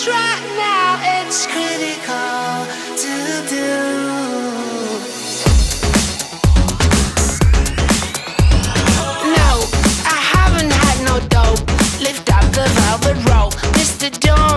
'cause right now it's critical to do. No, I haven't had no dope. Lift up the velvet rope, Mr. Dawn.